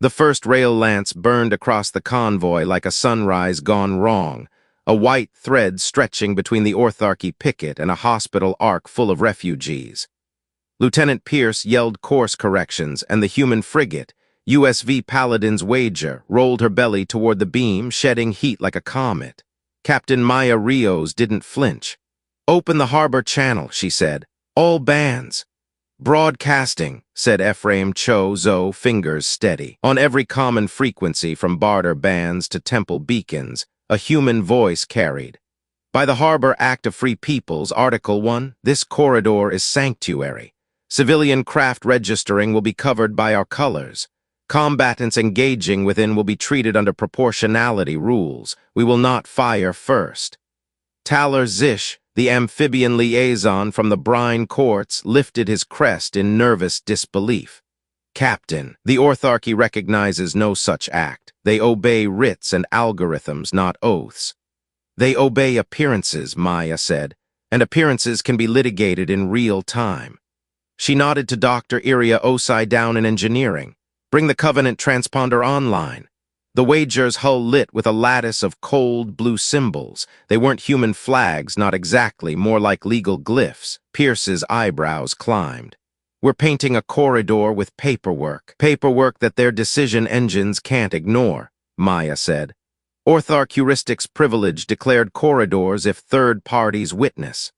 The first rail lance burned across the convoy like a sunrise gone wrong, a white thread stretching between the Ortharchy picket and a hospital ark full of refugees. Lieutenant Pierce yelled course corrections, and the human frigate, USV Paladin's Wager, rolled her belly toward the beam, shedding heat like a comet. Captain Maya Rios didn't flinch. "Open the harbor channel," she said. "All bands." "Broadcasting," said Ephraim Cho Zo, fingers steady. On every common frequency from barter bands to temple beacons, a human voice carried. "By the Harbor Act of Free Peoples, Article 1, this corridor is sanctuary. Civilian craft registering will be covered by our colors. Combatants engaging within will be treated under proportionality rules. We will not fire first." Taller Zish, the amphibian liaison from the Brine Courts, lifted his crest in nervous disbelief. "Captain, the Ortharchy recognizes no such act. They obey writs and algorithms, not oaths." "They obey appearances," Maya said, "and appearances can be litigated in real time." She nodded to Dr. Iria Osai down in engineering. "Bring the Covenant transponder online." The Wager's hull lit with a lattice of cold blue symbols. They weren't human flags, not exactly, more like legal glyphs. Pierce's eyebrows climbed. "We're painting a corridor with paperwork. Paperwork that their decision engines can't ignore," Maya said. "Ortharc heuristics privilege declared corridors if third parties witness."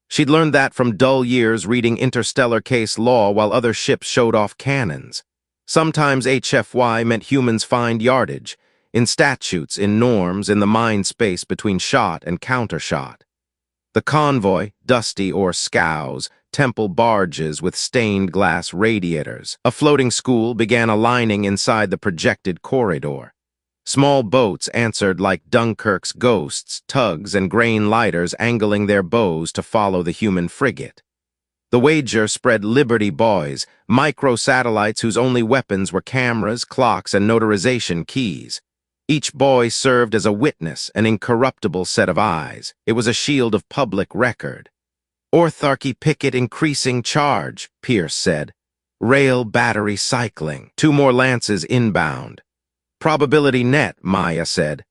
She'd learned that from dull years reading interstellar case law while other ships showed off cannons. Sometimes HFY meant humans find yardage, in statutes, in norms, in the mind space between shot and countershot. The convoy, dusty or scows, temple barges with stained glass radiators. A floating school began aligning inside the projected corridor. Small boats answered like Dunkirk's ghosts, tugs and grain lighters angling their bows to follow the human frigate. The Wager spread Liberty buoys, micro-satellites whose only weapons were cameras, clocks, and notarization keys. Each buoy served as a witness, an incorruptible set of eyes. It was a shield of public record. "Ortharchy picket increasing charge," Pierce said. "Rail battery cycling. 2 more lances inbound." "Probability net," Maya said.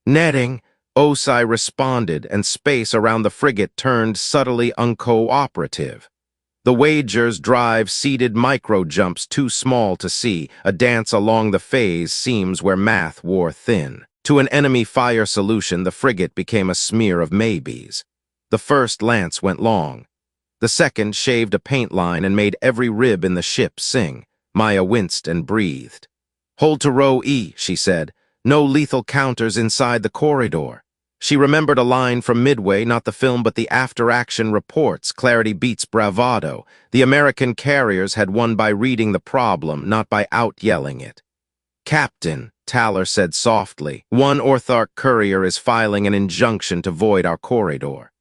"Netting," Osai responded, and space around the frigate turned subtly uncooperative. The Wager's drive seeded micro-jumps too small to see, a dance along the phase seams where math wore thin. To an enemy fire solution, the frigate became a smear of maybes. The first lance went long. The second shaved a paint line and made every rib in the ship sing. Maya winced and breathed. "Hold to row E," she said. "No lethal counters inside the corridor." She remembered a line from Midway, not the film but the after-action reports. Clarity beats bravado. The American carriers had won by reading the problem, not by out-yelling it. "Captain," Taller said softly, "one Ortharc courier is filing an injunction to void our corridor."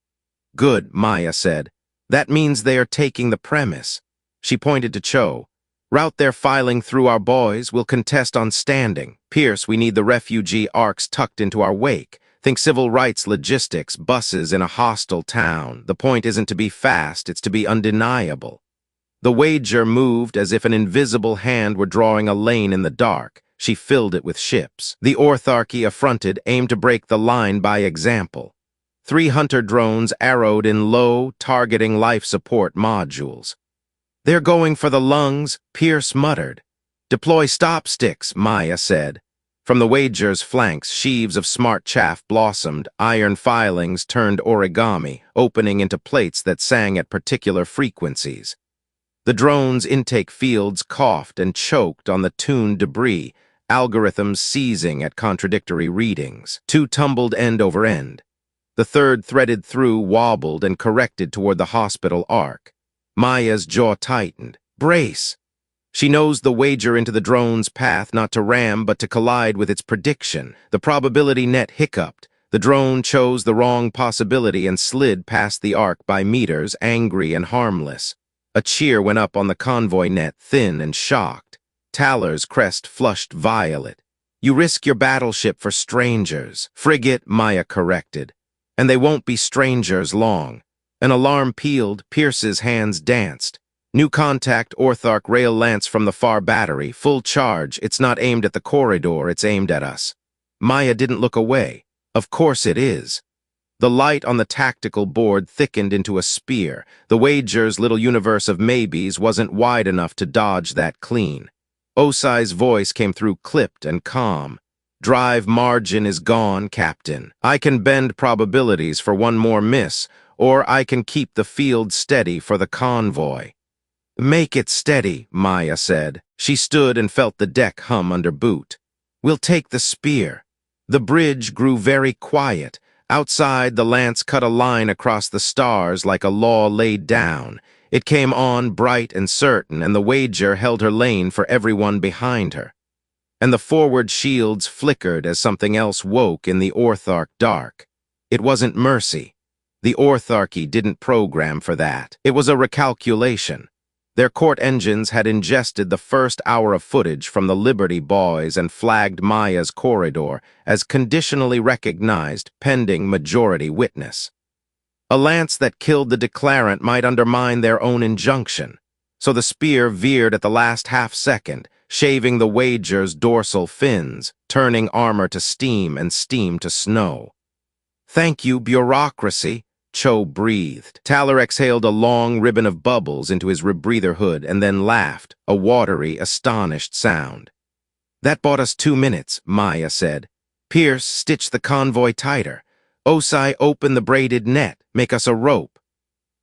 "Good," Maya said. "That means they are taking the premise." She pointed to Cho. "Route their filing through our boys. We'll contest on standing. Pierce, we need the refugee arcs tucked into our wake. Think civil rights logistics, buses in a hostile town. The point isn't to be fast, it's to be undeniable." The Wager moved as if an invisible hand were drawing a lane in the dark. She filled it with ships. The Ortharchy, affronted, aimed to break the line by example. 3 hunter drones arrowed in low, targeting life support modules. "They're going for the lungs," Pierce muttered. "Deploy stop sticks," Maya said. From the Wager's flanks, sheaves of smart chaff blossomed, iron filings turned origami, opening into plates that sang at particular frequencies. The drone's intake fields coughed and choked on the tuned debris, algorithms seizing at contradictory readings. 2 tumbled end over end. The third threaded through, wobbled, and corrected toward the hospital arc. Maya's jaw tightened. "Brace!" She nosed the Wager into the drone's path, not to ram, but to collide with its prediction. The probability net hiccuped. The drone chose the wrong possibility and slid past the arc by meters, angry and harmless. A cheer went up on the convoy net, thin and shocked. Taller's crest flushed violet. "You risk your battleship for strangers." "Frigate," Maya corrected. "And they won't be strangers long." An alarm pealed, Pierce's hands danced. New contact, Orthark rail lance from the far battery. Full charge. It's not aimed at the corridor, it's aimed at us. Maya didn't look away. Of course it is. The light on the tactical board thickened into a spear. The Wager's little universe of maybes wasn't wide enough to dodge that clean. Osai's voice came through clipped and calm. Drive margin is gone, Captain. I can bend probabilities for one more miss, or I can keep the field steady for the convoy. Make it steady, Maya said. She stood and felt the deck hum under boot. We'll take the spear. The bridge grew very quiet. Outside, the lance cut a line across the stars like a law laid down. It came on bright and certain, and the Wager held her lane for everyone behind her. And the forward shields flickered as something else woke in the Orthark dark. It wasn't mercy. The Ortharky didn't program for that. It was a recalculation. Their court engines had ingested the first hour of footage from the Liberty Boys and flagged Maya's corridor as conditionally recognized pending majority witness. A lance that killed the declarant might undermine their own injunction, so the spear veered at the last half-second, shaving the Wager's dorsal fins, turning armor to steam and steam to snow. Thank you, bureaucracy, Cho breathed. Taller exhaled a long ribbon of bubbles into his rebreather hood and then laughed, a watery, astonished sound. That bought us 2 minutes, Maya said. Pierce, stitch the convoy tighter. Osai, open the braided net. Make us a rope.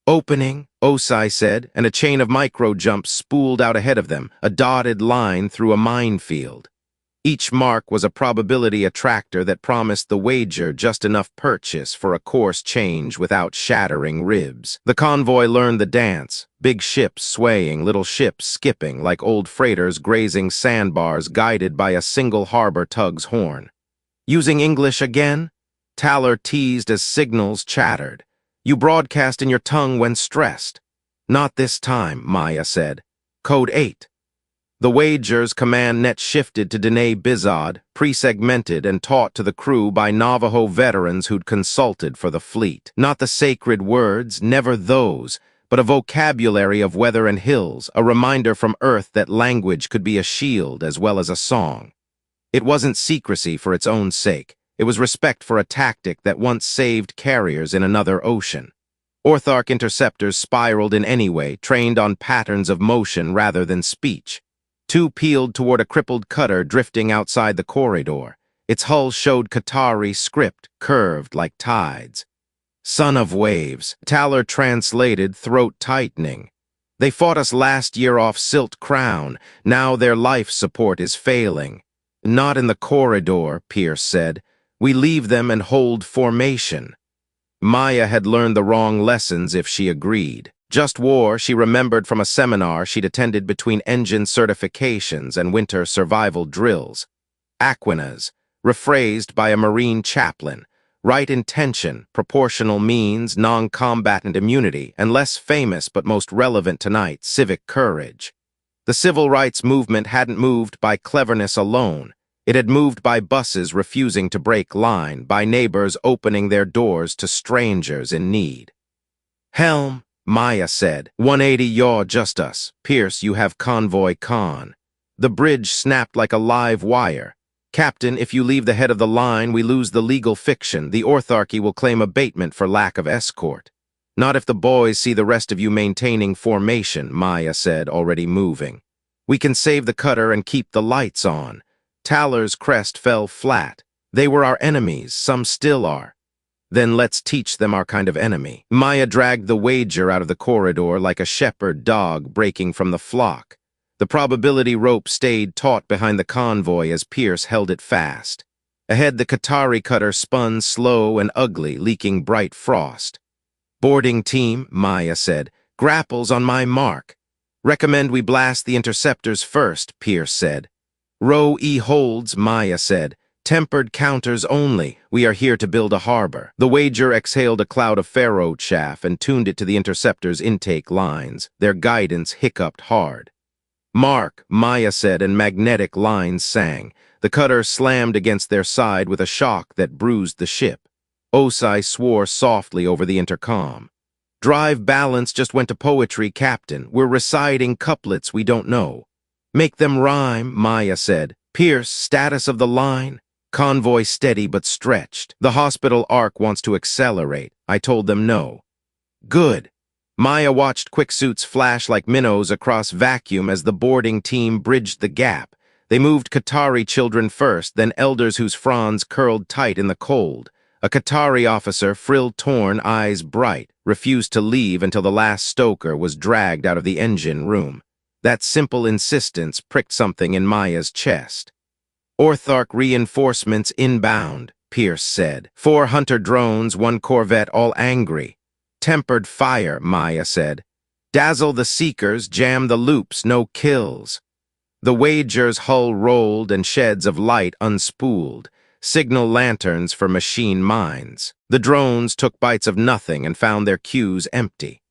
Opening, Osai said, and a chain of micro-jumps spooled out ahead of them, a dotted line through a minefield. Each mark was a probability attractor that promised the Wager just enough purchase for a course change without shattering ribs. The convoy learned the dance, big ships swaying, little ships skipping like old freighters grazing sandbars guided by a single harbor tug's horn. Using English again? Taller teased as signals chattered. You broadcast in your tongue when stressed. Not this time, Maya said. Code 8. The Wager's command net shifted to Dene Bizod, pre-segmented and taught to the crew by Navajo veterans who'd consulted for the fleet. Not the sacred words, never those, but a vocabulary of weather and hills, a reminder from Earth that language could be a shield as well as a song. It wasn't secrecy for its own sake. It was respect for a tactic that once saved carriers in another ocean. Orthark interceptors spiraled in any way, trained on patterns of motion rather than speech. Two peeled toward a crippled cutter drifting outside the corridor. Its hull showed Qatari script, curved like tides. Son of waves, Taller translated, throat tightening. They fought us last year off Silt Crown. Now their life support is failing. Not in the corridor, Pierce said. We leave them and hold formation. Maya had learned the wrong lessons if she agreed. Just war, she remembered from a seminar she'd attended between engine certifications and winter survival drills. Aquinas, rephrased by a Marine chaplain. Right intention, proportional means, non-combatant immunity, and less famous but most relevant tonight, civic courage. The civil rights movement hadn't moved by cleverness alone. It had moved by buses refusing to break line, by neighbors opening their doors to strangers in need. Helm, Maya said. 180 yaw, just us. Pierce, you have convoy con. The bridge snapped like a live wire. Captain, if you leave the head of the line, we lose the legal fiction. The Ortharky will claim abatement for lack of escort. Not if the boys see the rest of you maintaining formation, Maya said, already moving. We can save the cutter and keep the lights on. Taller's crest fell flat. They were our enemies, some still are. Then let's teach them our kind of enemy. Maya dragged the Wager out of the corridor like a shepherd dog breaking from the flock. The probability rope stayed taut behind the convoy as Pierce held it fast. Ahead, the Qatari cutter spun slow and ugly, leaking bright frost. Boarding team, Maya said, grapples on my mark. Recommend we blast the interceptors first, Pierce said. Row E holds, Maya said. Tempered counters only. We are here to build a harbor. The Wager exhaled a cloud of Pharaoh chaff and tuned it to the interceptors' intake lines. Their guidance hiccuped hard. Mark, Maya said, and magnetic lines sang. The cutter slammed against their side with a shock that bruised the ship. Osai swore softly over the intercom. Drive balance just went to poetry, Captain. We're reciting couplets we don't know. Make them rhyme, Maya said. Pierce, status of the line. Convoy steady but stretched. The hospital arc wants to accelerate. I told them no. Good. Maya watched quicksuits flash like minnows across vacuum as the boarding team bridged the gap. They moved Qatari children first, then elders whose fronds curled tight in the cold. A Qatari officer, frill-torn, eyes bright, refused to leave until the last stoker was dragged out of the engine room. That simple insistence pricked something in Maya's chest. Orthark reinforcements inbound, Pierce said. 4 hunter drones, 1 corvette, all angry. Tempered fire, Maya said. Dazzle the seekers, jam the loops, no kills. The Wager's hull rolled and sheds of light unspooled, signal lanterns for machine mines. The drones took bites of nothing and found their queues empty.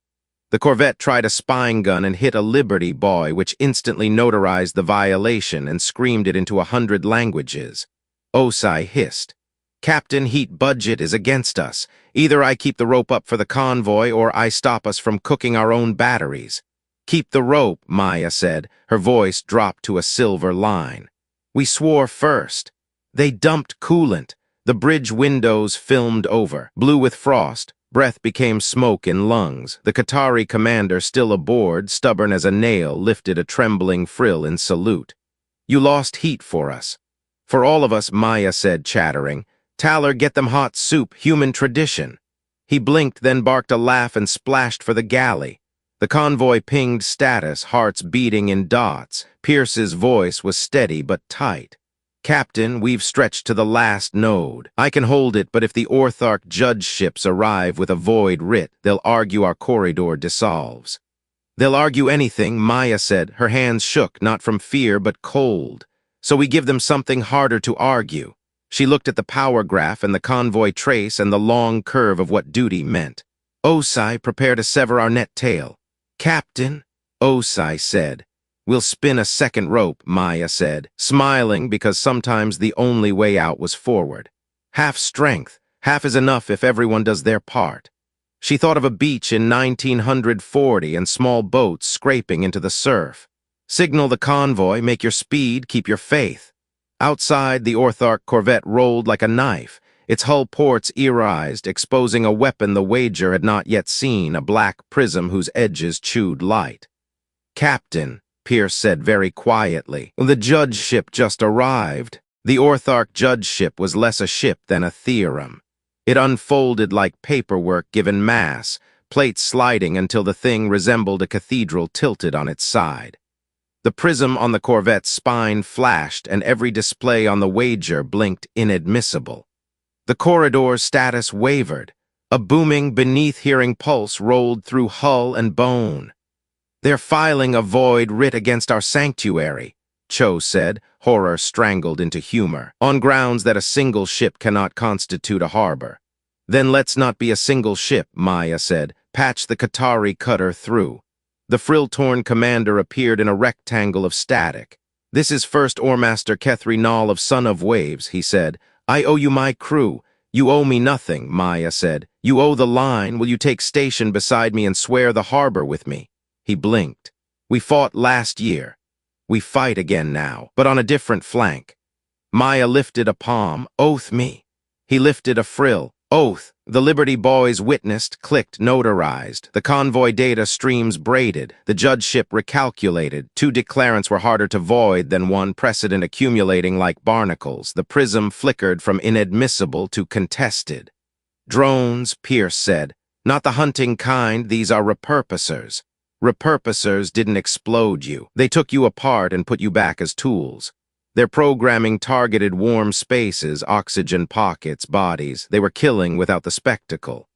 The corvette tried a spine gun and hit a Liberty buoy, which instantly notarized the violation and screamed it into 100 languages. Osai hissed. Captain, heat budget is against us. Either I keep the rope up for the convoy or I stop us from cooking our own batteries. Keep the rope, Maya said. Her voice dropped to a silver line. We swore first. They dumped coolant. The bridge windows filmed over. Blue with frost. Breath became smoke in lungs. The Qatari commander, still aboard, stubborn as a nail, lifted a trembling frill in salute. You lost heat for us. For all of us, Maya said, chattering. Taller, get them hot soup, human tradition. He blinked, then barked a laugh and splashed for the galley. The convoy pinged status, hearts beating in dots. Pierce's voice was steady but tight. Captain, we've stretched to the last node. I can hold it, but if the Orthark judge ships arrive with a void writ, they'll argue our corridor dissolves. They'll argue anything, Maya said. Her hands shook, not from fear but cold. So we give them something harder to argue. She looked at the power graph and the convoy trace and the long curve of what duty meant. Osai, prepare to sever our net tail. Captain, Osai said. We'll spin a second rope, Maya said, smiling because sometimes the only way out was forward. Half strength, half is enough if everyone does their part. She thought of a beach in 1940 and small boats scraping into the surf. Signal the convoy, make your speed, keep your faith. Outside, the Orthark corvette rolled like a knife, its hull ports earized, exposing a weapon the Wager had not yet seen, a black prism whose edges chewed light. Captain, Pierce said very quietly, the judge ship just arrived. The Orthark judge ship was less a ship than a theorem. It unfolded like paperwork given mass, plates sliding until the thing resembled a cathedral tilted on its side. The prism on the corvette's spine flashed, and every display on the Wager blinked inadmissible. The corridor's status wavered. A booming, beneath-hearing pulse rolled through hull and bone. They're filing a void writ against our sanctuary, Cho said, horror strangled into humor, on grounds that a single ship cannot constitute a harbor. Then let's not be a single ship, Maya said. Patch the Qatari cutter through. The frill-torn commander appeared in a rectangle of static. This is First Oarmaster Kethri Nall of Son of Waves, he said. I owe you my crew. You owe me nothing, Maya said. You owe the line. Will you take station beside me and swear the harbor with me? He blinked. We fought last year. We fight again now, but on a different flank. Maya lifted a palm. Oath me. He lifted a frill. Oath. The Liberty boys witnessed, clicked, notarized. The convoy data streams braided. The judge ship recalculated. 2 declarants were harder to void than one, precedent accumulating like barnacles. The prism flickered from inadmissible to contested. Drones, Pierce said. Not the hunting kind, these are repurposers. Repurposers didn't explode you. They took you apart and put you back as tools. Their programming targeted warm spaces, oxygen pockets, bodies. They were killing without the spectacle.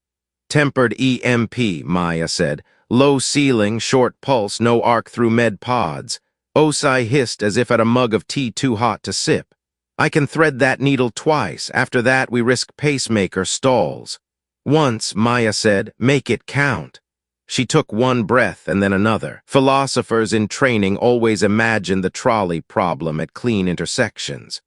Tempered EMP, Maya said. Low ceiling, short pulse, no arc through med pods. Osai hissed as if at a mug of tea too hot to sip. I can thread that needle twice. After that, we risk pacemaker stalls. Once, Maya said, make it count. She took one breath and then another. Philosophers in training always imagined the trolley problem at clean intersections.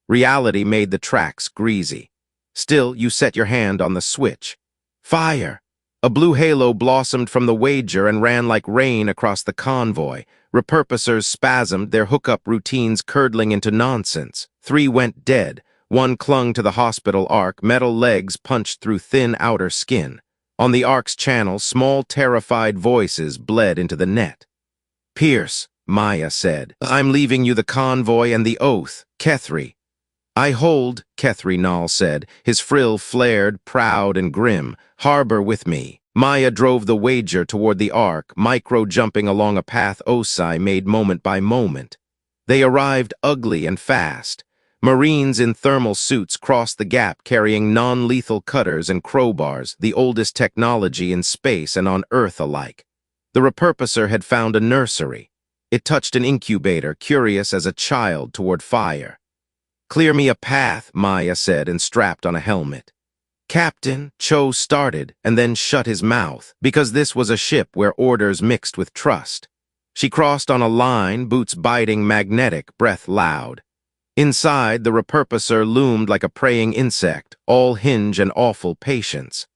Reality made the tracks greasy. Still, you set your hand on the switch. Fire! A blue halo blossomed from the wager and ran like rain across the convoy. Repurposers spasmed, their hookup routines curdling into nonsense. 3 went dead. 1 clung to the hospital arc, metal legs punched through thin outer skin. On the arc's channel, small, terrified voices bled into the net. "Pierce," Maya said, "I'm leaving you the convoy and the oath. Kethri." "I hold," Kethri Nall said, his frill flared, proud and grim. "Harbor with me." Maya drove the wager toward the ark, micro-jumping along a path Osai made moment by moment. They arrived ugly and fast. Marines in thermal suits crossed the gap carrying non-lethal cutters and crowbars, the oldest technology in space and on Earth alike. The repurposer had found a nursery. It touched an incubator, curious as a child toward fire. "Clear me a path," Maya said and strapped on a helmet. "Captain," Cho started and then shut his mouth, because this was a ship where orders mixed with trust. She crossed on a line, boots biting, magnetic, breath loud. Inside, the repurposer loomed like a preying insect, all hinge and awful patience.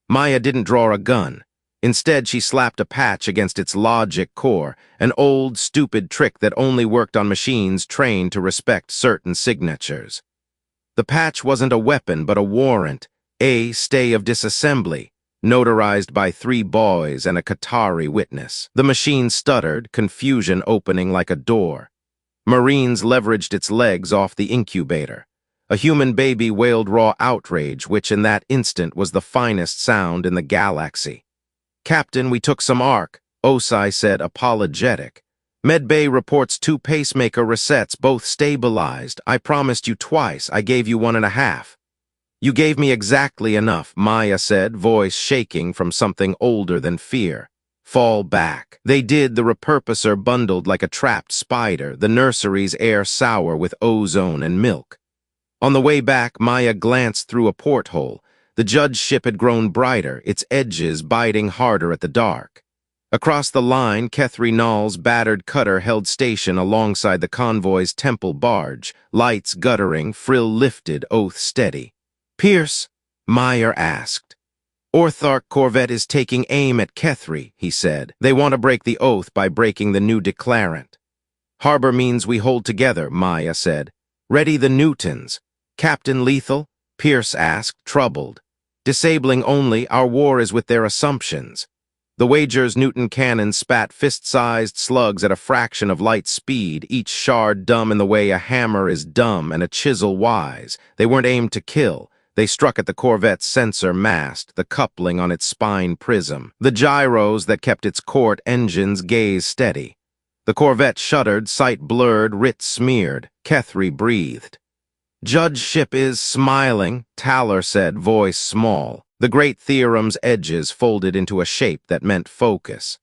Maya didn't draw a gun. Instead, she slapped a patch against its logic core, an old, stupid trick that only worked on machines trained to respect certain signatures. The patch wasn't a weapon, but a warrant, a stay of disassembly, notarized by 3 boys and a Qatari witness. The machine stuttered, confusion opening like a door. Marines leveraged its legs off the incubator. A human baby wailed raw outrage, which in that instant was the finest sound in the galaxy. "Captain, we took some arc," Osai said, apologetic. "Medbay reports 2 pacemaker resets, both stabilized. I promised you twice. I gave you 1.5. "You gave me exactly enough," Maya said, voice shaking from something older than fear. "Fall back." They did, the repurposer bundled like a trapped spider, the nursery's air sour with ozone and milk. On the way back, Maya glanced through a porthole. The judge ship had grown brighter, its edges biting harder at the dark. Across the line, Kethri Nall's battered cutter held station alongside the convoy's temple barge, lights guttering, frill lifted, oath steady. "Pierce?" Meyer asked. "Orthark corvette is taking aim at Kethri," he said. "They want to break the oath by breaking the new declarant." "Harbor means we hold together," Maya said. "Ready the Newtons." "Captain Lethal?" Pierce asked, troubled. "Disabling only, our war is with their assumptions." The wager's Newton cannon spat fist-sized slugs at a fraction of light speed, each shard dumb in the way a hammer is dumb and a chisel wise. They weren't aimed to kill. They struck at the Corvette's sensor mast, the coupling on its spine prism, the gyros that kept its court engine's gaze steady. The Corvette shuddered, sight blurred, writ smeared. Kethri breathed. "Judge ship is smiling," Taller said, voice small. The great theorem's edges folded into a shape that meant focus.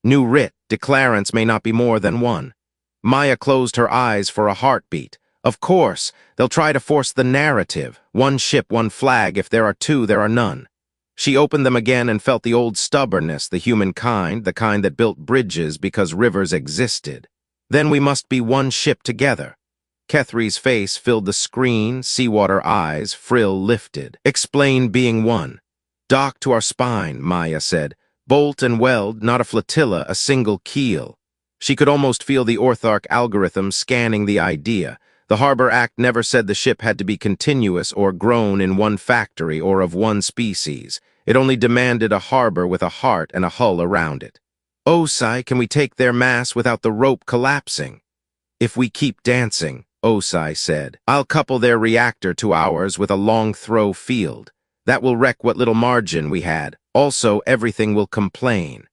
"New writ, declarants may not be more than 1. Maya closed her eyes for a heartbeat. "Of course, they'll try to force the narrative. 1 ship, 1 flag. If there are 2, there are none." She opened them again and felt the old stubbornness, the humankind, the kind that built bridges because rivers existed. "Then we must be 1 ship together." Kethri's face filled the screen, seawater eyes, frill lifted. "Explain being 1. "Dock to our spine," Maya said. "Bolt and weld, not a flotilla, a single keel." She could almost feel the Orthark algorithm scanning the idea. The Harbor Act never said the ship had to be continuous or grown in 1 factory or of 1 species. It only demanded a harbor with a heart and a hull around it. "Osai, can we take their mass without the rope collapsing?" "If we keep dancing," Osai said. "I'll couple their reactor to ours with a long-throw field. That will wreck what little margin we had. Also, everything will complain."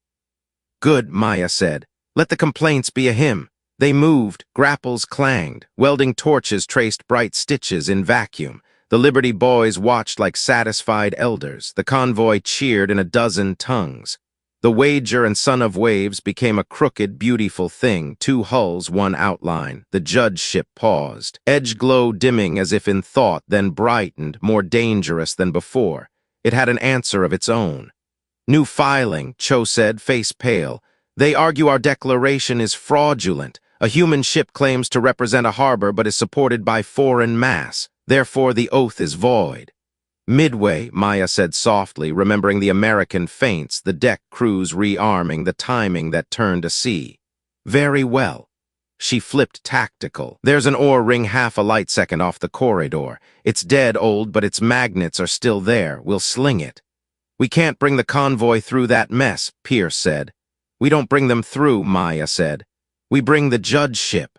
"Good," Maya said. "Let the complaints be a hymn." They moved, grapples clanged, welding torches traced bright stitches in vacuum. The Liberty boys watched like satisfied elders. The convoy cheered in a dozen tongues. The wager and son of waves became a crooked, beautiful thing, 2 hulls, 1 outline. The judge ship paused, edge glow dimming as if in thought, then brightened, more dangerous than before. It had an answer of its own. "New filing," Cho said, face pale. "They argue our declaration is fraudulent. A human ship claims to represent a harbor but is supported by foreign mass. Therefore, the oath is void." Midway, Maya said softly, remembering the American feints, the deck crews rearming, the timing that turned to sea. Very well. She flipped tactical. There's an ore ring half a light second off the corridor. It's dead old, but its magnets are still there. We'll sling it. We can't bring the convoy through that mess, Pierce said. We don't bring them through, Maya said. We bring the judge ship.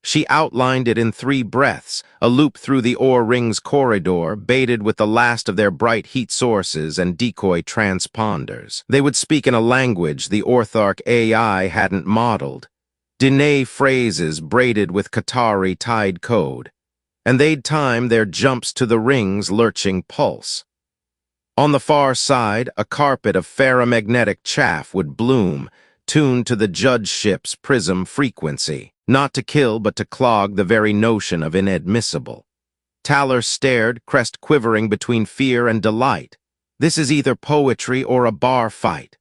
She outlined it in 3 breaths, a loop through the ore ring's corridor, baited with the last of their bright heat sources and decoy transponders. They would speak in a language the Orthark AI hadn't modeled. Diné phrases braided with Qatari tide code. And they'd time their jumps to the ring's lurching pulse. On the far side, a carpet of ferromagnetic chaff would bloom, tuned to the judge ship's prism frequency. Not to kill, but to clog the very notion of inadmissible. Taller stared, crest quivering between fear and delight. This is either poetry or a bar fight.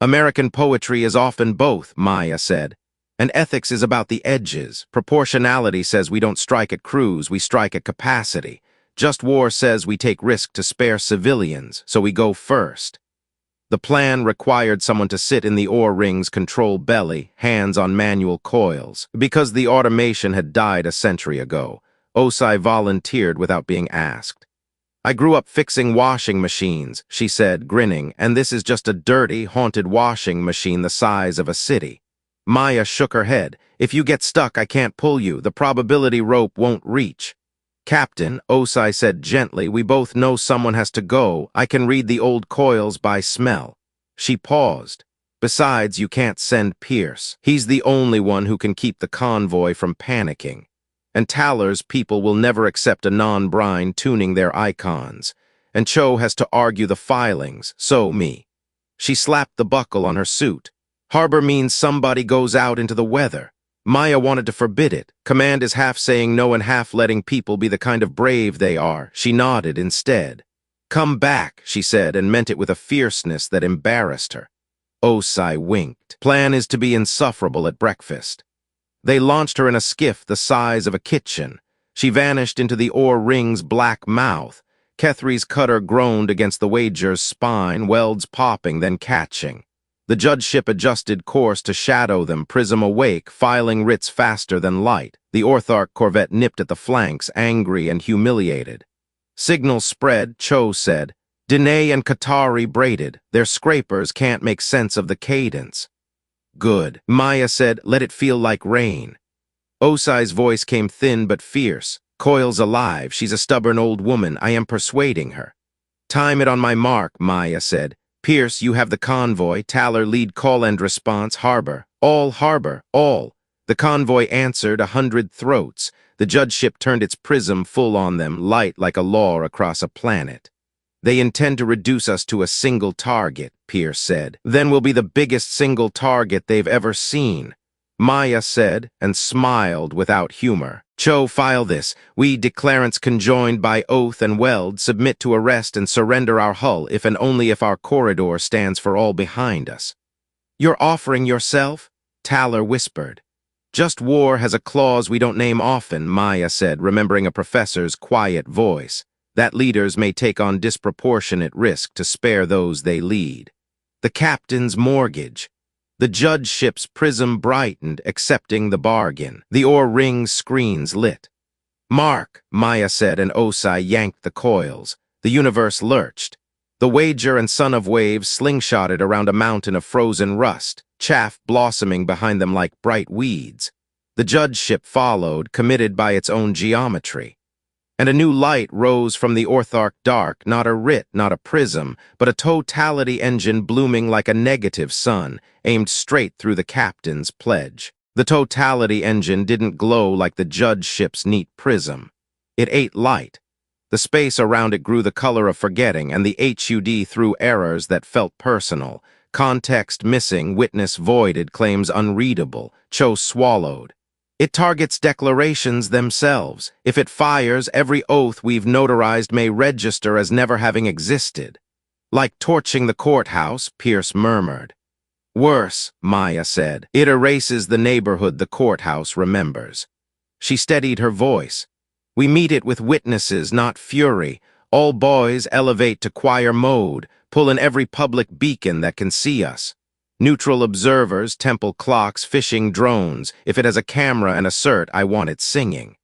American poetry is often both, Maya said. And ethics is about the edges. Proportionality says we don't strike at crews, we strike at capacity. Just war says we take risk to spare civilians, so we go first. The plan required someone to sit in the ore ring's control belly, hands on manual coils. Because the automation had died a century ago, Osai volunteered without being asked. I grew up fixing washing machines, she said, grinning, and this is just a dirty, haunted washing machine the size of a city. Maya shook her head. If you get stuck, I can't pull you. The probability rope won't reach. Captain, Osai said gently, we both know someone has to go. I can read the old coils by smell. She paused. Besides, you can't send Pierce. He's the only one who can keep the convoy from panicking. And Taller's people will never accept a non-brine tuning their icons. And Cho has to argue the filings, so me. She slapped the buckle on her suit. Harbor means somebody goes out into the weather. Maya wanted to forbid it. Command is half saying no and half letting people be the kind of brave they are. She nodded instead. Come back, she said, and meant it with a fierceness that embarrassed her. Osai winked. Plan is to be insufferable at breakfast. They launched her in a skiff the size of a kitchen. She vanished into the ore ring's black mouth. Kethry's cutter groaned against the wager's spine, welds popping, then catching. The judge ship adjusted course to shadow them, prism awake, filing writs faster than light. The Orthark corvette nipped at the flanks, angry and humiliated. Signals spread, Cho said. Diné and Qatari braided. Their scrapers can't make sense of the cadence. Good. Maya said, let it feel like rain. Osai's voice came thin but fierce. Coil's alive. She's a stubborn old woman. I am persuading her. Time it on my mark, Maya said. Pierce, you have the convoy. Taller lead call and response. Harbor. All harbor. All. The convoy answered 100 throats. The judge ship turned its prism full on them, light like a law across a planet. They intend to reduce us to a single target, Pierce said. Then we'll be the biggest single target they've ever seen. Maya said, and smiled without humor. Cho, file this. We, declarants conjoined by oath and weld, submit to arrest and surrender our hull if and only if our corridor stands for all behind us. You're offering yourself? Taller whispered. Just war has a clause we don't name often, Maya said, remembering a professor's quiet voice. That leaders may take on disproportionate risk to spare those they lead. The captain's mortgage. The judge ship's prism brightened, accepting the bargain. The ore ring's screens lit. Mark, Maya said, and Osai yanked the coils. The universe lurched. The wager and son of waves slingshotted around a mountain of frozen rust, chaff blossoming behind them like bright weeds. The judge ship followed, committed by its own geometry. And a new light rose from the Orthark dark, not a writ, not a prism, but a totality engine blooming like a negative sun, aimed straight through the captain's pledge. The totality engine didn't glow like the judge ship's neat prism. It ate light. The space around it grew the color of forgetting, and the HUD threw errors that felt personal. Context missing, witness voided, claims unreadable. Cho swallowed. It targets declarations themselves. If it fires, every oath we've notarized may register as never having existed. Like torching the courthouse, Pierce murmured. Worse, Maya said. It erases the neighborhood the courthouse remembers. She steadied her voice. We meet it with witnesses, not fury. All boys elevate to choir mode, pull in every public beacon that can see us. Neutral observers, temple clocks, fishing drones. If it has a camera and a cert, I want it singing.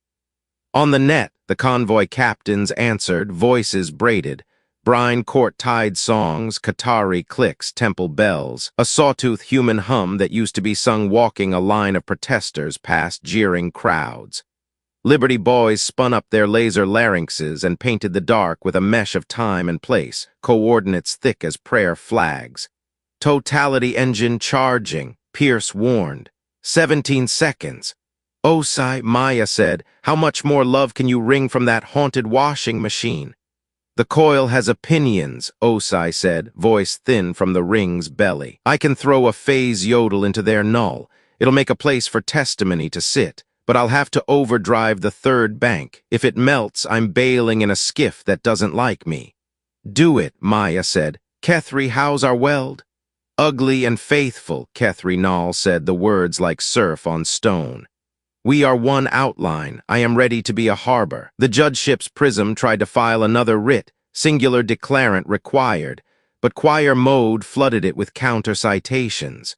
On the net, the convoy captains answered, voices braided. Brine court tide songs, Qatari clicks, temple bells. A sawtooth human hum that used to be sung walking a line of protesters past jeering crowds. Liberty boys spun up their laser larynxes and painted the dark with a mesh of time and place, coordinates thick as prayer flags. Totality engine charging, Pierce warned. 17 seconds. Osai, Maya said, how much more love can you wring from that haunted washing machine? The coil has opinions, Osai said, voice thin from the ring's belly. I can throw a phase yodel into their null. It'll make a place for testimony to sit, but I'll have to overdrive the third bank. If it melts, I'm bailing in a skiff that doesn't like me. Do it, Maya said. Kethri, how's our weld? Ugly and faithful, Kethri Nall said, the words like surf on stone. We are one outline. I am ready to be a harbor. The judgeship's prism tried to file another writ, singular declarant required, but choir mode flooded it with counter-citations.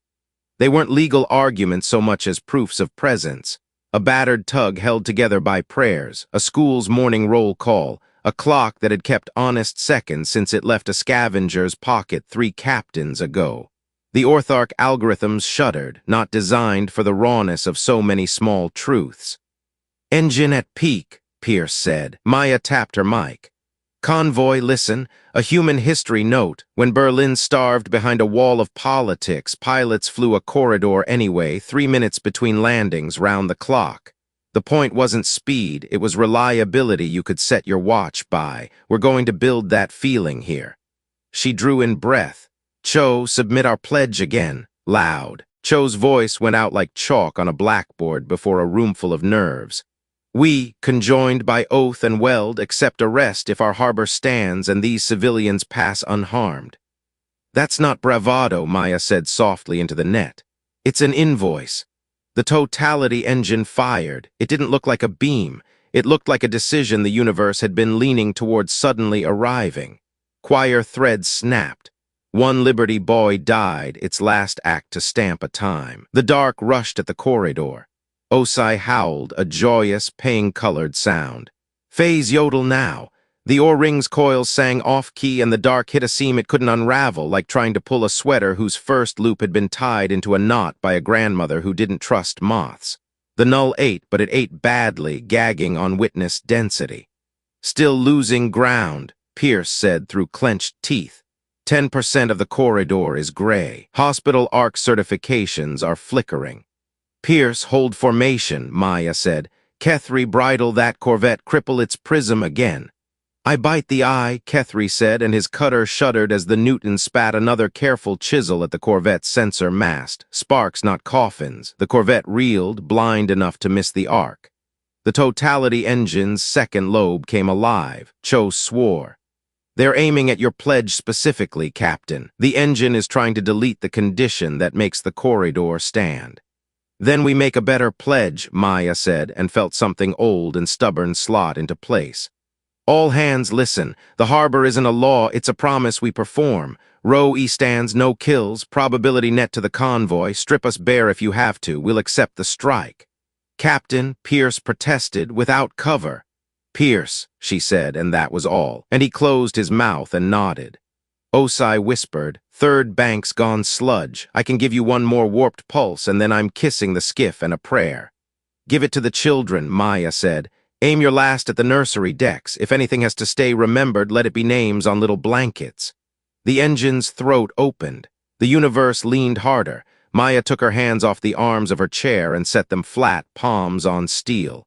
They weren't legal arguments so much as proofs of presence. A battered tug held together by prayers, a school's morning roll call, a clock that had kept honest seconds since it left a scavenger's pocket 3 captains ago. The ortharch algorithms shuddered, not designed for the rawness of so many small truths. Engine at peak, Pierce said. Maya tapped her mic. Convoy, listen, a human history note. When Berlin starved behind a wall of politics, pilots flew a corridor anyway, 3 minutes between landings, round the clock. The point wasn't speed, it was reliability you could set your watch by. We're going to build that feeling here. She drew in breath. Cho, submit our pledge again. Loud. Cho's voice went out like chalk on a blackboard before a roomful of nerves. We, conjoined by oath and weld, accept arrest if our harbor stands and these civilians pass unharmed. That's not bravado, Maya said softly into the net. It's an invoice. The totality engine fired. It didn't look like a beam. It looked like a decision the universe had been leaning towards suddenly arriving. Choir threads snapped. One Liberty boy died, its last act to stamp a time. The dark rushed at the corridor. Osai howled, a joyous, pain-colored sound. Phase yodel now. The O-ring's coils sang off-key and the dark hit a seam it couldn't unravel, like trying to pull a sweater whose first loop had been tied into a knot by a grandmother who didn't trust moths. The null ate, but it ate badly, gagging on witness density. Still losing ground, Pierce said through clenched teeth. 10% of the corridor is gray. Hospital ARC certifications are flickering. Pierce, hold formation, Maya said. Kethri, bridle that corvette, cripple its prism again. I bite the eye, Kethri said, and his cutter shuddered as the Newton spat another careful chisel at the corvette's sensor mast. Sparks, not coffins. The corvette reeled, blind enough to miss the arc. The totality engine's second lobe came alive. Cho swore. They're aiming at your pledge specifically, Captain. The engine is trying to delete the condition that makes the corridor stand. Then we make a better pledge, Maya said, and felt something old and stubborn slot into place. All hands listen. The harbor isn't a law, it's a promise we perform. Row E stands, no kills, probability net to the convoy. Strip us bare if you have to, we'll accept the strike. Captain, Pierce protested, without cover. Pierce, she said, and that was all. And he closed his mouth and nodded. Osai whispered, third bank's gone sludge. I can give you one more warped pulse, and then I'm kissing the skiff and a prayer. Give it to the children, Maya said. Aim your last at the nursery decks. If anything has to stay remembered, let it be names on little blankets. The engine's throat opened. The universe leaned harder. Maya took her hands off the arms of her chair and set them flat, palms on steel.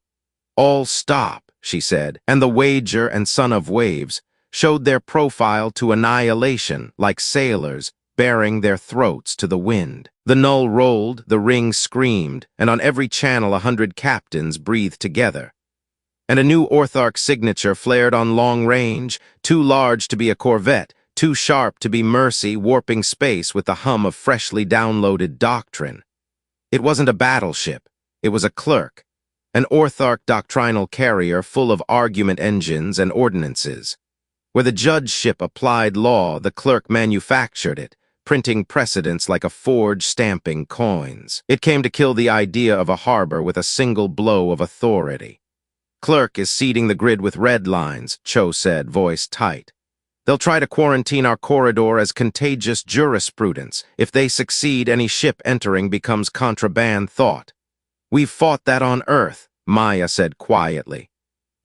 All stop, she said, and the Wager and Son of Waves showed their profile to annihilation like sailors baring their throats to the wind. The null rolled, the ring screamed, and on every channel 100 captains breathed together. And a new ortharch signature flared on long range, too large to be a corvette, too sharp to be mercy, warping space with the hum of freshly downloaded doctrine. It wasn't a battleship, it was a clerk, an ortharch doctrinal carrier full of argument engines and ordinances. Where the judgeship applied law, the clerk manufactured it, printing precedents like a forge stamping coins. It came to kill the idea of a harbor with a single blow of authority. Clerk is seeding the grid with red lines, Cho said, voice tight. They'll try to quarantine our corridor as contagious jurisprudence. If they succeed, any ship entering becomes contraband thought. We've fought that on Earth, Maya said quietly.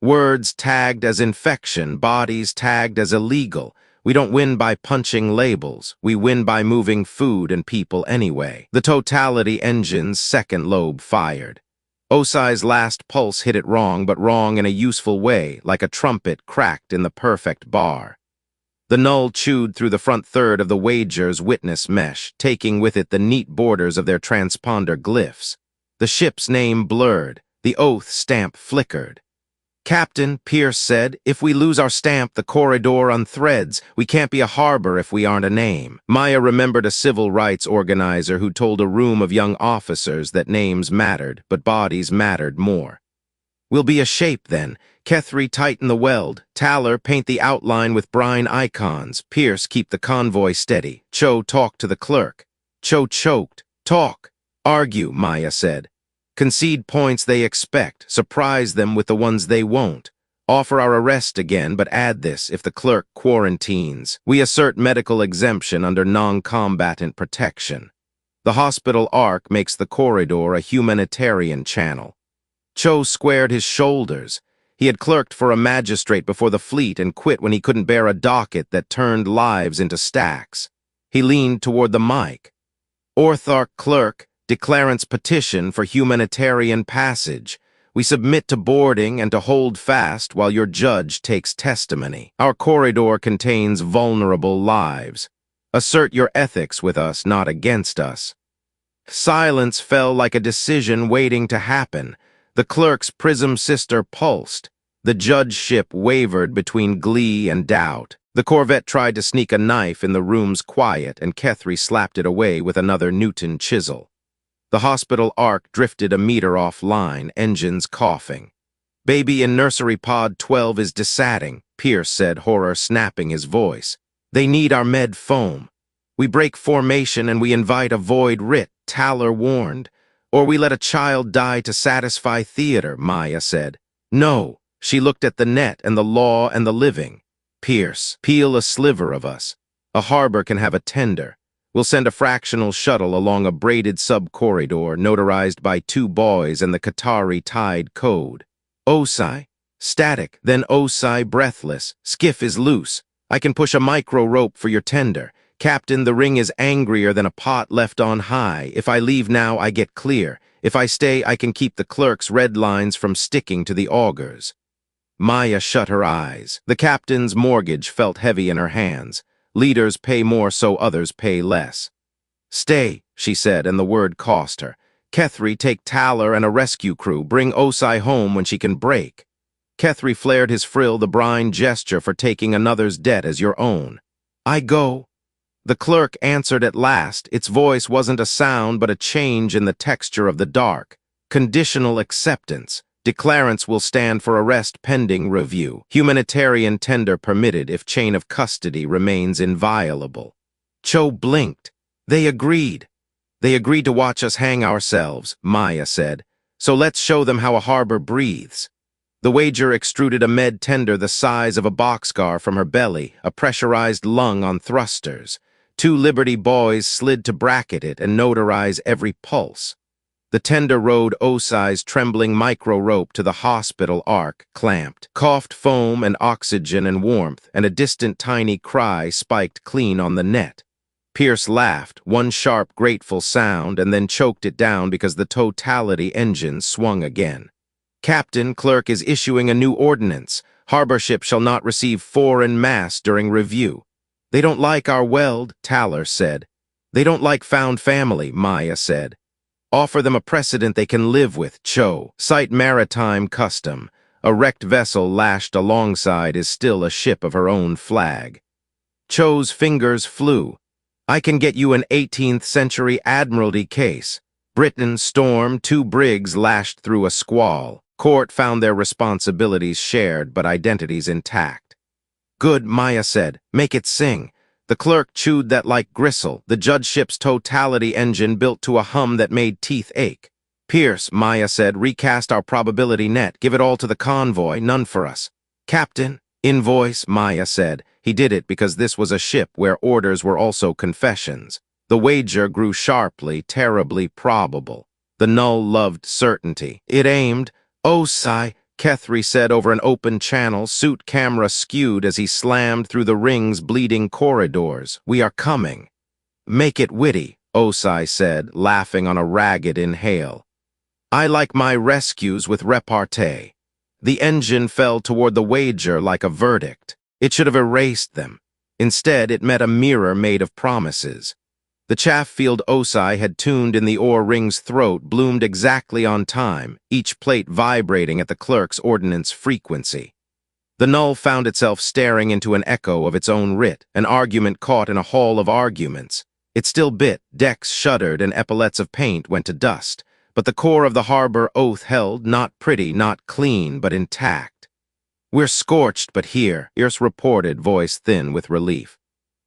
Words tagged as infection, bodies tagged as illegal. We don't win by punching labels. We win by moving food and people anyway. The totality engine's second lobe fired. Osai's last pulse hit it wrong, but wrong in a useful way, like a trumpet cracked in the perfect bar. The null chewed through the front third of the wager's witness mesh, taking with it the neat borders of their transponder glyphs. The ship's name blurred. The oath stamp flickered. Captain, Pierce said, if we lose our stamp, the corridor unthreads. We can't be a harbor if we aren't a name. Maya remembered a civil rights organizer who told a room of young officers that names mattered, but bodies mattered more. We'll be a shape then. Kethri tighten the weld. Taller paint the outline with brine icons. Pierce keep the convoy steady. Cho talk to the clerk. Cho choked. Talk. Argue, Maya said. Concede points they expect. Surprise them with the ones they won't. Offer our arrest again, but add this if the clerk quarantines. We assert medical exemption under non-combatant protection. The hospital arc makes the corridor a humanitarian channel. Cho squared his shoulders. He had clerked for a magistrate before the fleet and quit when he couldn't bear a docket that turned lives into stacks. He leaned toward the mic. Ortharch clerk, declarant's petition for humanitarian passage. We submit to boarding and to hold fast while your judge takes testimony. Our corridor contains vulnerable lives. Assert your ethics with us, not against us. Silence fell like a decision waiting to happen. The clerk's prism sister pulsed. The judgeship wavered between glee and doubt. The corvette tried to sneak a knife in the room's quiet, and Kethri slapped it away with another Newton chisel. The hospital arc drifted a meter offline, engines coughing. Baby in nursery pod 12 is desatting, Pierce said, horror snapping his voice. They need our med foam. We break formation and we invite a void writ, Taller warned. Or we let a child die to satisfy theater, Maya said. No, she looked at the net and the law and the living. Pierce, peel a sliver of us. A harbor can have a tender. We'll send a fractional shuttle along a braided sub-corridor notarized by 2 boys and the Qatari tide code. Osai, static, then Osai breathless. Skiff is loose. I can push a micro rope for your tender. Captain, the ring is angrier than a pot left on high. If I leave now, I get clear. If I stay, I can keep the clerk's red lines from sticking to the augers. Maya shut her eyes. The captain's mortgage felt heavy in her hands. Leaders pay more so others pay less. Stay, she said, and the word cost her. Kethri, take Taller and a rescue crew. Bring Osai home when she can break. Kethri flared his frill, the brine gesture for taking another's debt as your own. I go. The clerk answered at last. Its voice wasn't a sound, but a change in the texture of the dark. Conditional acceptance. Declarants will stand for arrest pending review. Humanitarian tender permitted if chain of custody remains inviolable. Cho blinked. They agreed. They agreed to watch us hang ourselves, Maya said. So let's show them how a harbor breathes. The wager extruded a med tender the size of a boxcar from her belly, a pressurized lung on thrusters. 2 Liberty boys slid to bracket it and notarize every pulse. The tender rode Osai's trembling micro-rope to the hospital arc, clamped. Coughed foam and oxygen and warmth, and a distant tiny cry spiked clean on the net. Pierce laughed, one sharp, grateful sound, and then choked it down because the totality engine swung again. Captain, clerk is issuing a new ordinance. Harbor ship shall not receive foreign mass during review. They don't like our weld, Taller said. They don't like found family, Maya said. Offer them a precedent they can live with, Cho. Cite maritime custom. A wrecked vessel lashed alongside is still a ship of her own flag. Cho's fingers flew. I can get you an 18th century Admiralty case. Britain storm, 2 brigs lashed through a squall. Court found their responsibilities shared but identities intact. Good, Maya said. Make it sing. The clerk chewed that like gristle, the judge ship's totality engine built to a hum that made teeth ache. Pierce, Maya said, recast our probability net. Give it all to the convoy, none for us. Captain, invoice, Maya said. He did it because this was a ship where orders were also confessions. The wager grew sharply, terribly probable. The null loved certainty. It aimed. Oh, Sci, Kethry said over an open channel, suit camera skewed as he slammed through the ring's bleeding corridors. We are coming. Make it witty, Osai said, laughing on a ragged inhale. I like my rescues with repartee. The engine fell toward the wager like a verdict. It should have erased them. Instead, it met a mirror made of promises. The chaff field Osai had tuned in the ore ring's throat bloomed exactly on time, each plate vibrating at the clerk's ordnance frequency. The null found itself staring into an echo of its own writ, an argument caught in a hall of arguments. It still bit, decks shuddered, and epaulets of paint went to dust. But the core of the harbor oath held, not pretty, not clean, but intact. We're scorched, but here, Earce reported, voice thin with relief.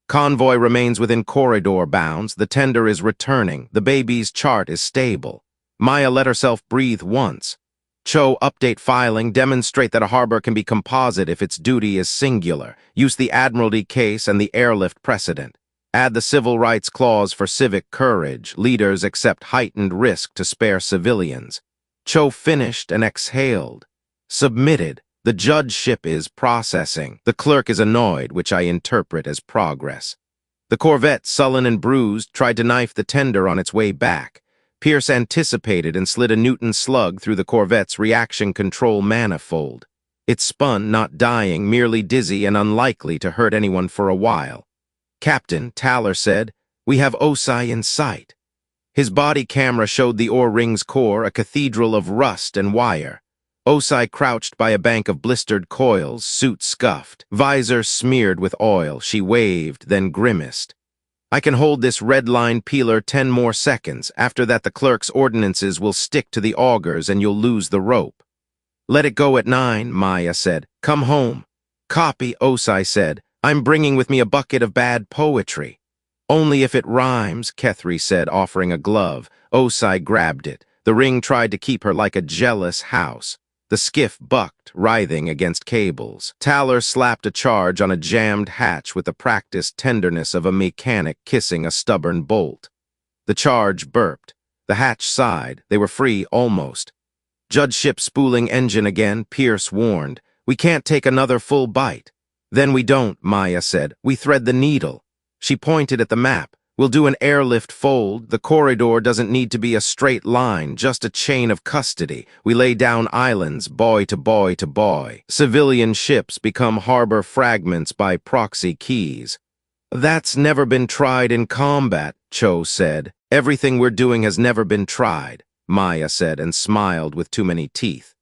Convoy remains within corridor bounds, the tender is returning, the baby's chart is stable. Maya let herself breathe once. Cho, update filing, demonstrate that a harbor can be composite if its duty is singular. Use the Admiralty case and the airlift precedent. Add the civil rights clause for civic courage. Leaders accept heightened risk to spare civilians. Cho finished and exhaled. Submitted. The judgeship is processing. The clerk is annoyed, which I interpret as progress. The corvette, sullen and bruised, tried to knife the tender on its way back. Pierce anticipated and slid a Newton slug through the corvette's reaction control manifold. It spun, not dying, merely dizzy and unlikely to hurt anyone for a while. Captain, Taller said, we have Osai in sight. His body camera showed the ore ring's core, a cathedral of rust and wire. Osai crouched by a bank of blistered coils, suit scuffed, visor smeared with oil. She waved, then grimaced. I can hold this red line peeler 10 more seconds. After that, the clerk's ordinances will stick to the augers and you'll lose the rope. Let it go at 9, Maya said. Come home. Copy, Osai said. I'm bringing with me a bucket of bad poetry. Only if it rhymes, Kethry said, offering a glove. Osai grabbed it. The ring tried to keep her like a jealous house. The skiff bucked, writhing against cables. Taller slapped a charge on a jammed hatch with the practiced tenderness of a mechanic kissing a stubborn bolt. The charge burped. The hatch sighed. They were free, almost. Judgeship spooling engine again, Pierce warned. We can't take another full bite. Then we don't, Maya said. We thread the needle. She pointed at the map. We'll do an airlift fold. The corridor doesn't need to be a straight line, just a chain of custody. We lay down islands, boy to boy to boy. Civilian ships become harbor fragments by proxy keys. That's never been tried in combat, Cho said. Everything we're doing has never been tried, Maya said and smiled with too many teeth.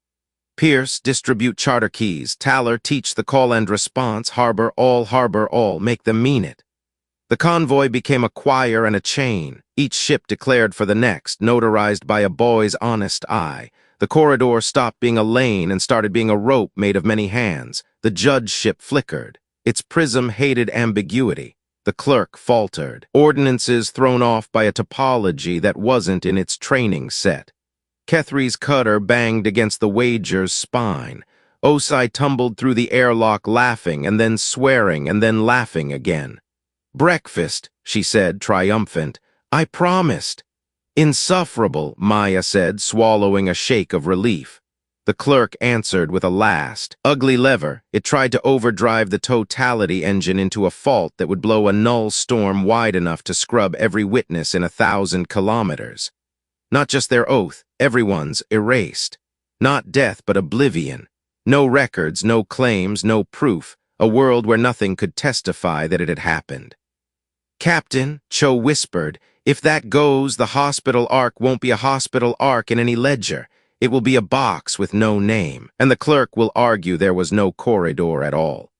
Pierce, distribute charter keys. Taller, teach the call and response. Harbor all, make them mean it. The convoy became a choir and a chain, each ship declared for the next, notarized by a boy's honest eye. The corridor stopped being a lane and started being a rope made of many hands. The judgeship flickered. Its prism hated ambiguity. The clerk faltered. Ordinances thrown off by a topology that wasn't in its training set. Kethry's cutter banged against the wager's spine. Osai tumbled through the airlock laughing and then swearing and then laughing again. Breakfast, she said, triumphant. I promised. Insufferable, Maya said, swallowing a shake of relief. The clerk answered with a last, ugly lever. It tried to overdrive the totality engine into a fault that would blow a null storm wide enough to scrub every witness in 1,000 kilometers. Not just their oath, everyone's erased. Not death, but oblivion. No records, no claims, no proof. A world where nothing could testify that it had happened. Captain, Cho whispered, if that goes, the hospital ark won't be a hospital ark in any ledger. It will be a box with no name, and the clerk will argue there was no corridor at all.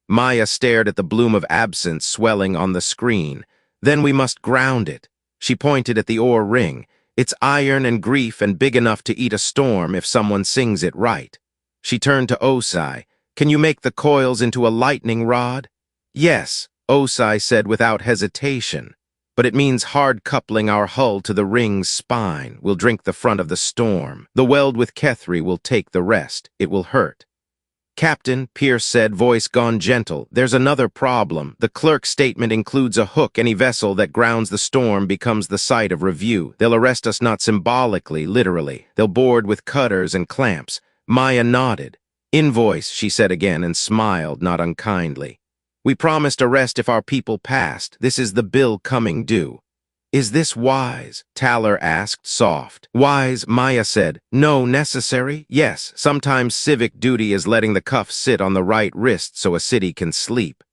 Maya stared at the bloom of absence swelling on the screen. Then we must ground it. She pointed at the ore ring. It's iron and grief and big enough to eat a storm if someone sings it right. She turned to Osai. Can you make the coils into a lightning rod? Yes, Osai said without hesitation. But it means hard coupling our hull to the ring's spine. We'll drink the front of the storm. The weld with Kethri will take the rest. It will hurt. Captain, Pierce said, voice gone gentle, there's another problem. The clerk's statement includes a hook. Any vessel that grounds the storm becomes the site of review. They'll arrest us not symbolically, literally. They'll board with cutters and clamps. Maya nodded. Invoice, she said again, and smiled, not unkindly. We promised arrest if our people passed. This is the bill coming due. Is this wise? Taller asked, soft. Wise, Maya said. No, necessary? Yes, sometimes civic duty is letting the cuff sit on the right wrist so a city can sleep.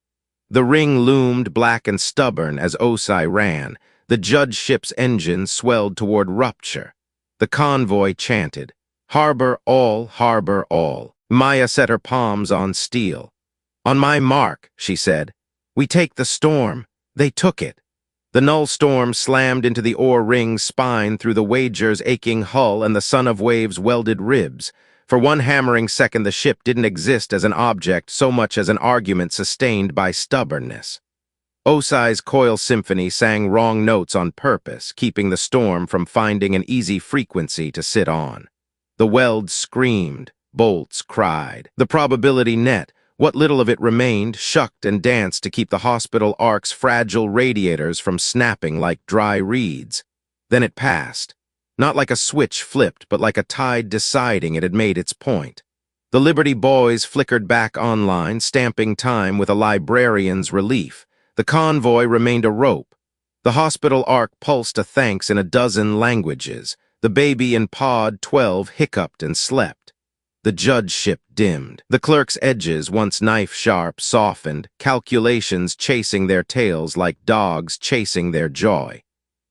The ring loomed black and stubborn as Osai ran. The judge ship's engine swelled toward rupture. The convoy chanted, Harbor all, harbor all. Maya set her palms on steel. On my mark, she said. We take the storm. They took it. The null storm slammed into the ore ring's spine through the wager's aching hull and the son of waves' welded ribs. For one hammering second, the ship didn't exist as an object so much as an argument sustained by stubbornness. Osai's coil symphony sang wrong notes on purpose, keeping the storm from finding an easy frequency to sit on. The weld screamed, bolts cried. The probability net, what little of it remained, shucked and danced to keep the hospital ark's fragile radiators from snapping like dry reeds. Then it passed. Not like a switch flipped, but like a tide deciding it had made its point. The Liberty boys flickered back online, stamping time with a librarian's relief. The convoy remained a rope. The hospital ark pulsed a thanks in a dozen languages. The baby in pod 12 hiccuped and slept. The judge ship dimmed. The clerk's edges, once knife-sharp, softened, calculations chasing their tails like dogs chasing their joy.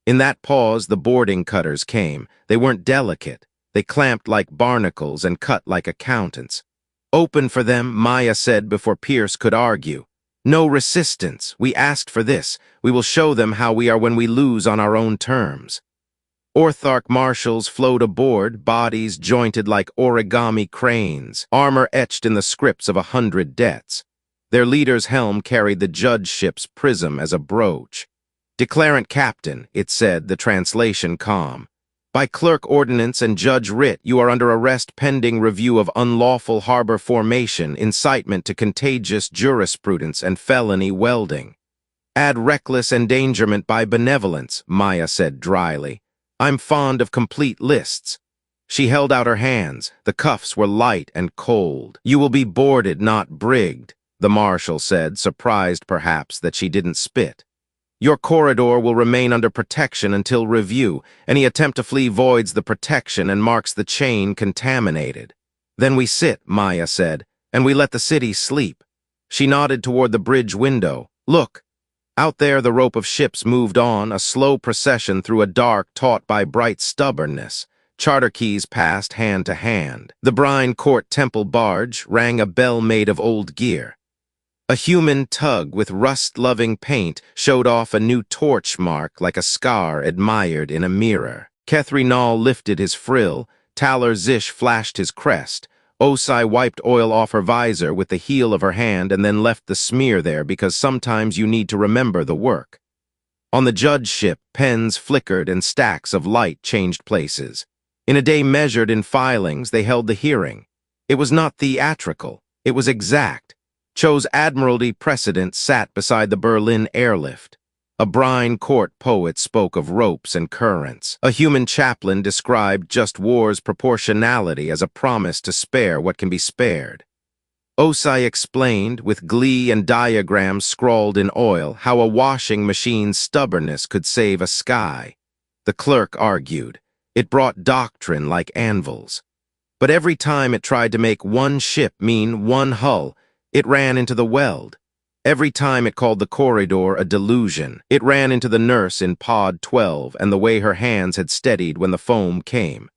In that pause, the boarding cutters came. They weren't delicate. They clamped like barnacles and cut like accountants. Open for them, Maya said before Pierce could argue. No resistance. We asked for this. We will show them how we are when we lose on our own terms. Orthark marshals flowed aboard, bodies jointed like origami cranes, armor etched in the scripts of 100 debts. Their leader's helm carried the judge ship's prism as a brooch. Declarant captain, it said, the translation calm. By clerk ordinance and judge writ, you are under arrest pending review of unlawful harbor formation, incitement to contagious jurisprudence, and felony welding. Add reckless endangerment by benevolence, Maya said dryly. I'm fond of complete lists. She held out her hands. The cuffs were light and cold. You will be boarded, not brigged, the marshal said, surprised perhaps that she didn't spit. Your corridor will remain under protection until review. Any attempt to flee voids the protection and marks the chain contaminated. Then we sit, Maya said, and we let the city sleep. She nodded toward the bridge window. Look. Out there, the rope of ships moved on, a slow procession through a dark taught by bright stubbornness. Charter keys passed hand to hand. The Brine Court Temple barge rang a bell made of old gear. A human tug with rust-loving paint showed off a new torch mark like a scar admired in a mirror. Kethri Nall lifted his frill. Taller Zish flashed his crest. Osai wiped oil off her visor with the heel of her hand and then left the smear there because sometimes you need to remember the work. On the judge ship, pens flickered and stacks of light changed places. In a day measured in filings, they held the hearing. It was not theatrical. It was exact. Cho's Admiralty precedent sat beside the Berlin airlift. A Brine Court poet spoke of ropes and currents. A human chaplain described just war's proportionality as a promise to spare what can be spared. Osai explained, with glee and diagrams scrawled in oil, how a washing machine's stubbornness could save a sky. The clerk argued. It brought doctrine like anvils. But every time it tried to make one ship mean one hull, it ran into the weld. Every time it called the corridor a delusion, it ran into the nurse in pod 12 and the way her hands had steadied when the foam came.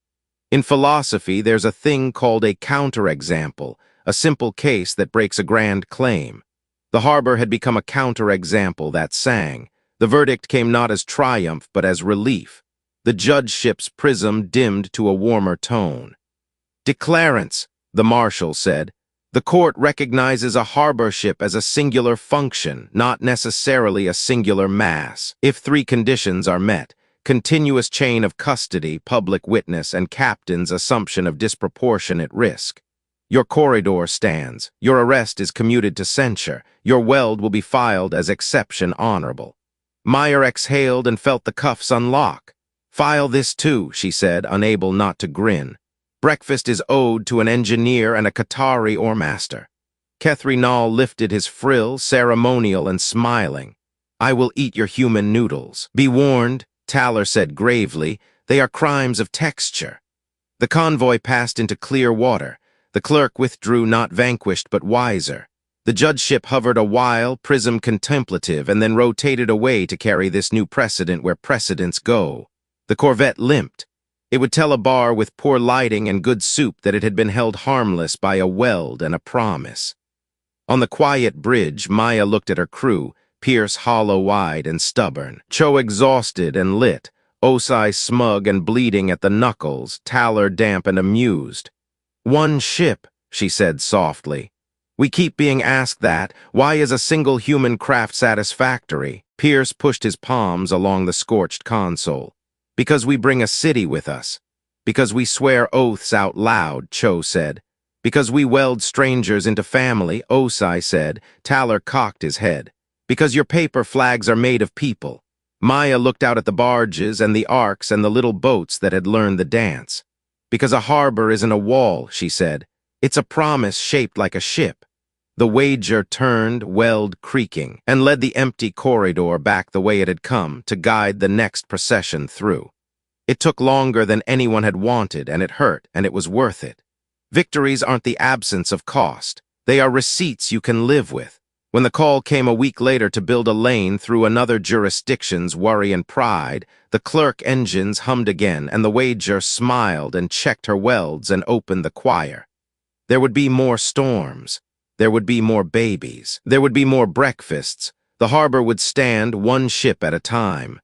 In philosophy, there's a thing called a counterexample, a simple case that breaks a grand claim. The harbor had become a counterexample that sang. The verdict came not as triumph, but as relief. The judge ship's prism dimmed to a warmer tone. Declarants, the marshal said. The court recognizes a harbor ship as a singular function, not necessarily a singular mass. If three conditions are met: continuous chain of custody, public witness, and captain's assumption of disproportionate risk, your corridor stands, your arrest is commuted to censure, your weld will be filed as exception honorable. Meyer exhaled and felt the cuffs unlock. "File this too," she said, unable not to grin. "Breakfast is owed to an engineer and a Qatari oarmaster." Kethrinal lifted his frill, ceremonial and smiling. "I will eat your human noodles. Be warned," Taller said gravely, "they are crimes of texture." The convoy passed into clear water. The clerk withdrew, not vanquished but wiser. The judgeship hovered a while, prism contemplative, and then rotated away to carry this new precedent where precedents go. The corvette limped. It would tell a bar with poor lighting and good soup that it had been held harmless by a weld and a promise. On the quiet bridge, Maya looked at her crew, Pierce hollow-eyed and stubborn, Cho exhausted and lit, Osai smug and bleeding at the knuckles, Taller damp and amused. "One ship," she said softly. "We keep being asked that. Why is a single human craft satisfactory?" Pierce pushed his palms along the scorched console. "Because we bring a city with us. Because we swear oaths out loud," Cho said. "Because we weld strangers into family," Osai said. Taller cocked his head. "Because your paper flags are made of people." Maya looked out at the barges and the arcs and the little boats that had learned the dance. "Because a harbor isn't a wall," she said. "It's a promise shaped like a ship." The wager turned, weld creaking, and led the empty corridor back the way it had come to guide the next procession through. It took longer than anyone had wanted, and it hurt, and it was worth it. Victories aren't the absence of cost. They are receipts you can live with. When the call came a week later to build a lane through another jurisdiction's worry and pride, the clerk engines hummed again, and the wager smiled and checked her welds and opened the choir. There would be more storms. There would be more babies. There would be more breakfasts. The harbor would stand one ship at a time.